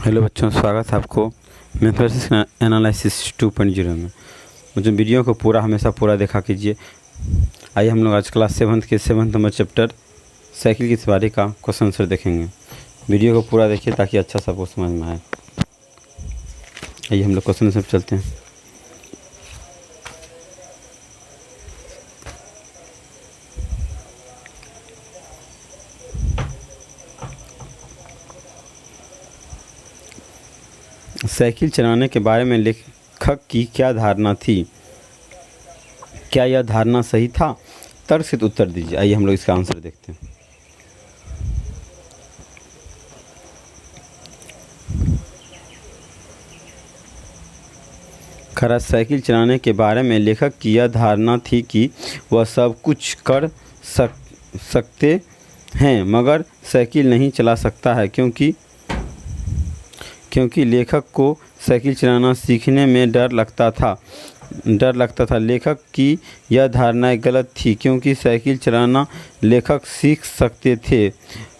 Hello बच्चों, स्वागत है आपको मैथमेटिक्स एनालिसिस 2.0 में। मुझे वीडियो को हमेशा पूरा देखा कीजिए। आइए हम लोग आज क्लास 7 के 7 नंबर चैप्टर साइकिल की सवारी का क्वेश्चन आंसर देखेंगे। वीडियो को पूरा देखिए ताकि अच्छा सबको समझ में आए। आइए हम लोग क्वेश्चन आंसर चलते हैं। साइकिल चलाने के बारे में लेखक की क्या धारणा थी? क्या यह धारणा सही था? तर्क से उत्तर दीजिए। आइए हम लोग इसका आंसर देखते हैं। खरा, साइकिल चलाने के बारे में लेखक की यह धारणा थी कि वह सब कुछ कर सकते हैं मगर साइकिल नहीं चला सकता है, क्योंकि लेखक को साइकिल चलाना सीखने में डर लगता था। लेखक की यह धारणा गलत थी, क्योंकि साइकिल चलाना लेखक सीख सकते थे।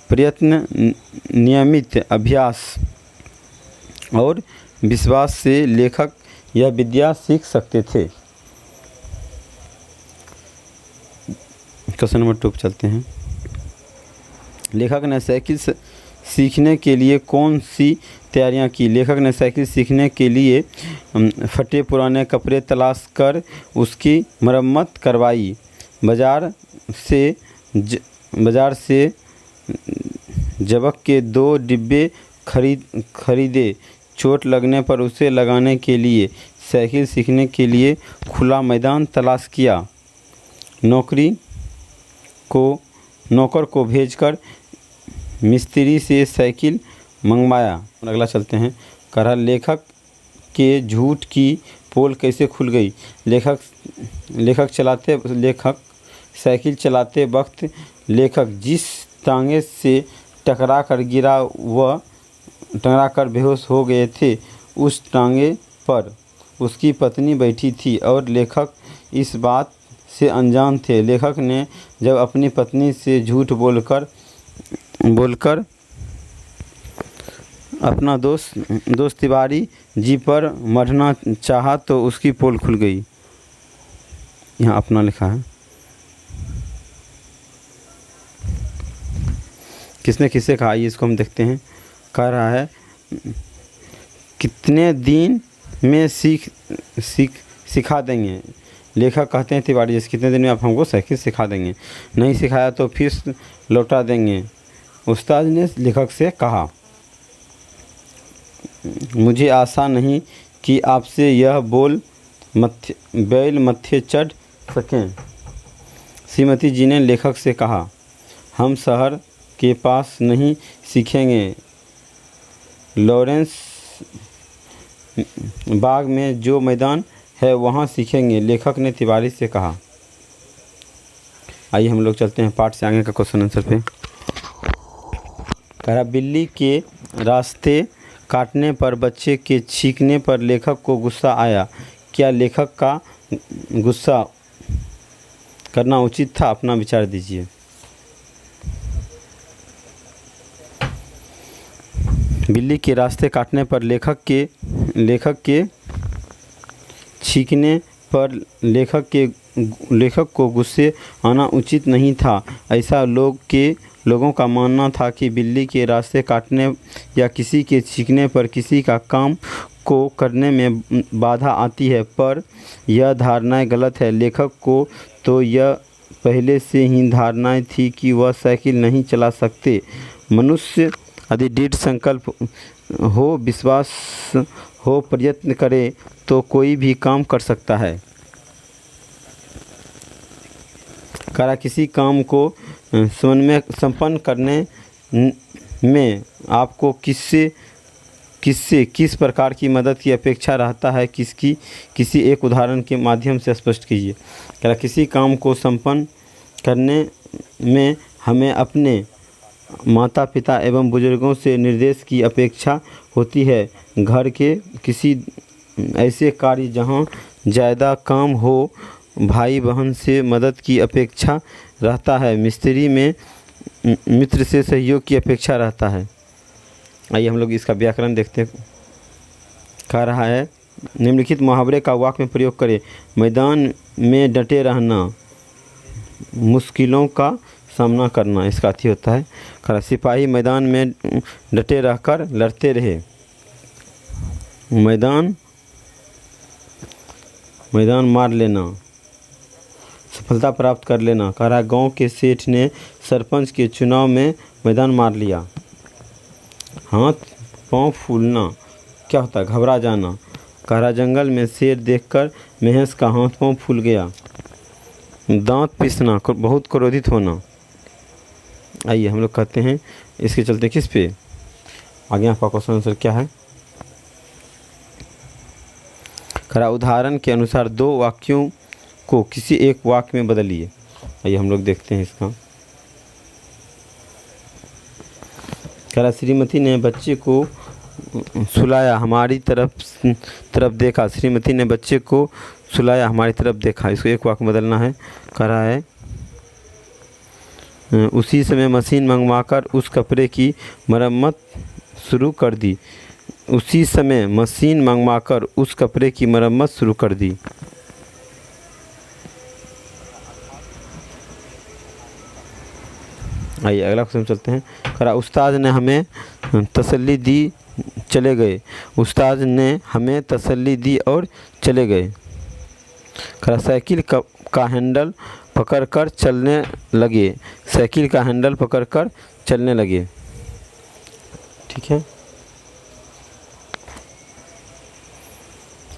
प्रयत्न, नियमित अभ्यास और विश्वास से लेखक यह विद्या सीख सकते थे। क्वेश्चन नंबर 2 पर चलते हैं। लेखक ने साइकिल सीखने के लिए कौन सी तैयारियां की? लेखक ने साइकिल सीखने के लिए फटे पुराने कपड़े तलाश कर उसकी मरम्मत करवाई। बाजार से जबक के 2 डिब्बे खरीदे। चोट लगने पर उसे लगाने के लिए साइकिल सीखने के लिए खुला मैदान तलाश किया। नौकर को भेजकर मिस्त्री से साइकिल मंगवाया। अगला चलते हैं। कहा, लेखक के झूठ की पोल कैसे खुल गई? लेखक साइकिल चलाते वक्त लेखक जिस टांगे से टकरा कर बेहोश हो गए थे, उस टांगे पर उसकी पत्नी बैठी थी और लेखक इस बात से अनजान थे। लेखक ने जब अपनी पत्नी से झूठ बोलकर अपना दोस्त तिवारी जी पर मरना चाहा तो उसकी पोल खुल गई। यहाँ अपना लिखा है। किसने किससे कहा? ये इसको हम देखते हैं। कह रहा है, कितने दिन में सिखा देंगे? लेखक कहते हैं तिवारी जी, कितने दिन में आप हमको साइकिल सिखा देंगे? नहीं सिखाया तो फीस लौटा देंगे। उस्ताद ने लेखक से कहा, मुझे आशा नहीं कि आपसे यह बैल मत्थे चढ़ सकें। श्रीमती जी ने लेखक से कहा, हम शहर के पास नहीं सीखेंगे, लॉरेंस बाग में जो मैदान है वहाँ सीखेंगे। लेखक ने तिवारी से कहा। आइए हम लोग चलते हैं पाठ से आगे का क्वेश्चन आंसर पे। कहा, बिल्ली के रास्ते काटने पर बच्चे के छींकने पर लेखक को गुस्सा आया। क्या लेखक का गुस्सा करना उचित था? अपना विचार दीजिए। बिल्ली के रास्ते काटने पर लेखक के छींकने पर लेखक को गुस्से आना उचित नहीं था। ऐसा लोगों का मानना था कि बिल्ली के रास्ते काटने या किसी के छींकने पर किसी का काम को करने में बाधा आती है, पर यह धारणा गलत है। लेखक को तो यह पहले से ही धारणाएं थी कि वह साइकिल नहीं चला सकते। मनुष्य यदि दृढ़ संकल्प हो, विश्वास हो, प्रयत्न करे तो कोई भी काम कर सकता है। करा, किसी काम को संपन्न करने में आपको किस प्रकार की मदद की अपेक्षा रहता है? किसी एक उदाहरण के माध्यम से स्पष्ट कीजिए। करा, किसी काम को संपन्न करने में हमें अपने माता पिता एवं बुजुर्गों से निर्देश की अपेक्षा होती है। घर के किसी ऐसे कार्य जहां ज़्यादा काम हो, भाई बहन से मदद की अपेक्षा रहता है। मिस्त्री में मित्र से सहयोग की अपेक्षा रहता है। आइए हम लोग इसका व्याकरण देखते हैं। कह रहा है निम्नलिखित मुहावरे का वाक्य में प्रयोग करें। मैदान में डटे रहना, मुश्किलों का सामना करना, इसका अर्थ होता है। कह रहा सिपाही मैदान में डटे रहकर लड़ते रहे। मैदान मार लेना, सफलता प्राप्त कर लेना। कह रहा गांव के सेठ ने सरपंच के चुनाव में मैदान मार लिया। हाथ पांव फूलना, क्या होता है? घबरा जाना। कह रहा जंगल में शेर देखकर महेश का हाथ पांव फूल गया। दांत पीसना, बहुत क्रोधित होना। आइए हम लोग कहते हैं इसके चलते किस पे। आगे आपका क्वेश्चन आंसर क्या है? कह रहा उदाहरण के अनुसार दो वाक्यों को किसी एक वाक्य में बदलिए। आइए हम लोग देखते हैं इसका। कह रहा श्रीमती ने बच्चे को सुलाया, हमारी तरफ देखा। श्रीमती ने बच्चे को सुलाया, हमारी तरफ देखा। इसको एक वाक्य बदलना है। कह रहा है उसी समय मशीन मंगवाकर उस कपड़े की मरम्मत शुरू कर दी। उसी समय मशीन मंगवाकर उस कपड़े की मरम्मत शुरू कर दी। आइए अगला क्वेश्चन चलते हैं। करा उस्ताद ने हमें तसल्ली दी, चले गए। उस्ताद ने हमें तसल्ली दी और चले गए। करा साइकिल का हैंडल पकड़कर चलने लगे। साइकिल का हैंडल पकड़कर चलने लगे। ठीक है,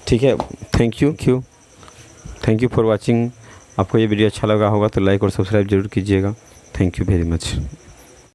ठीक है। Thank you for watching. आपको ये वीडियो अच्छा लगा होगा तो लाइक और सब्सक्राइब जरूर कीजिएगा। Thank you very much.